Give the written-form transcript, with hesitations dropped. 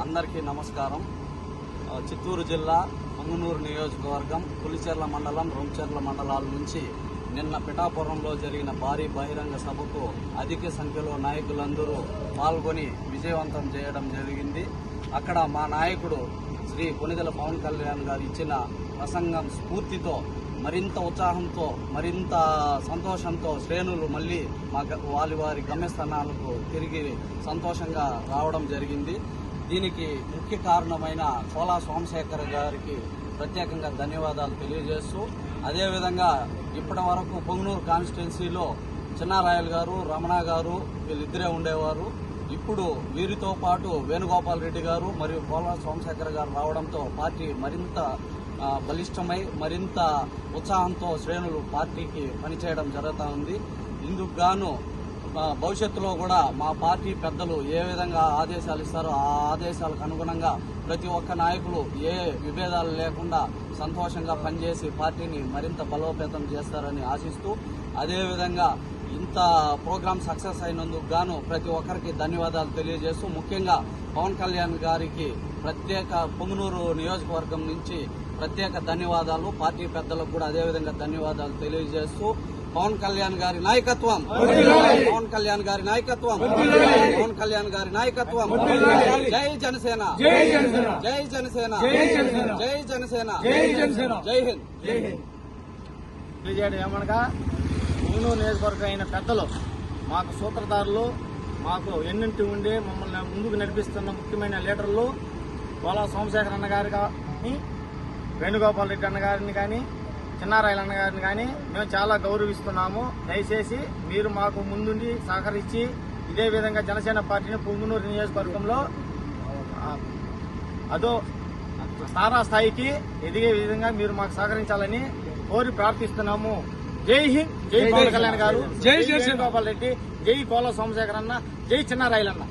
అందరికీ నమస్కారం. చిత్తూరు జిల్లా మంగనూరు నియోజకవర్గం పులిచెర్ల మండలం రొంచెర్ల మండలాల నుంచి నిన్న పిఠాపురంలో జరిగిన భారీ బహిరంగ సభకు అధిక సంఖ్యలో నాయకులందరూ పాల్గొని విజయవంతం చేయడం జరిగింది. అక్కడ మా నాయకుడు శ్రీ కొణిదెల పవన్ కళ్యాణ్ గారు ఇచ్చిన ప్రసంగం స్ఫూర్తితో మరింత ఉత్సాహంతో మరింత సంతోషంతో శ్రేణులు మళ్ళీ వారి గమ్యస్థానాలకు తిరిగి సంతోషంగా రావడం జరిగింది. దీనికి ముఖ్య కారణమైన కోలా సోమశేఖర్ గారికి ప్రత్యేకంగా ధన్యవాదాలు తెలియజేస్తూ, అదేవిధంగా ఇప్పటి వరకు పొంగనూరు కాన్స్టిట్యున్సీలో చిన్నారాయలు గారు, రమణ గారు వీళ్ళిద్దరే ఉండేవారు. ఇప్పుడు వీరితో పాటు వేణుగోపాల్ రెడ్డి గారు మరియు కోలా సోమశేఖర్ గారు రావడంతో పార్టీ మరింత బలిష్టమై మరింత ఉత్సాహంతో శ్రేణులు పార్టీకి పనిచేయడం జరుగుతూ ఉంది. ఇందుకు గాను భవిష్యత్తులో కూడా మా పార్టీ పెద్దలు ఏ విధంగా ఆదేశాలు ఇస్తారో ఆ ఆదేశాలకు అనుగుణంగా ప్రతి ఒక్క నాయకులు ఏ విభేదాలు లేకుండా సంతోషంగా పనిచేసి పార్టీని మరింత బలోపేతం చేస్తారని ఆశిస్తూ, అదేవిధంగా ఇంత ప్రోగ్రాం సక్సెస్ అయినందుకు గాను ప్రతి ఒక్కరికి ధన్యవాదాలు తెలియజేస్తూ, ముఖ్యంగా పవన్ కళ్యాణ్ గారికి ప్రత్యేక పొంగనూరు నియోజకవర్గం నుంచి ప్రత్యేక ధన్యవాదాలు, పార్టీ పెద్దలకు కూడా అదేవిధంగా ధన్యవాదాలు తెలియజేస్తూ, పవన్ కళ్యాణ్ గారి నాయకత్వం, పవన్ కళ్యాణ్ గారి నాయకత్వం, పవన్ కళ్యాణ్ గారి నాయకత్వం. జై జనసేన, జై జనసేన, జై జనసేన, జై హింద్. తెలియజేయడం ఏమనగా పొంగనూరు నియోజకవర్గం అయిన పెద్దలు, మాకు సూత్రధారులు, మాకు ఎన్నింటి ఉండి మమ్మల్ని ముందుకు నడిపిస్తున్న ముఖ్యమైన లీడర్లు కోలా సోమశేఖర్ అన్న గారు కానీ, వేణుగోపాల్ రెడ్డి అన్న గారిని కానీ, చిన్నారాయల అన్న గారిని కానీ మేము చాలా గౌరవిస్తున్నాము. దయచేసి మీరు మాకు ముందుండి సహకరించి ఇదే విధంగా జనసేన పార్టీని పొంగనూరు నియోజకవర్గంలో అదో తారా స్థాయికి ఎదిగే విధంగా మీరు మాకు సహకరించాలని కోరి ప్రార్థిస్తున్నాము. జై హింద్, జై పవన్ కళ్యాణ్ గారు, జై వేణుగోపాల్ రెడ్డి, జై కోలా సోమశేఖర్ అన్న, జై చిన్నారాయలన్న.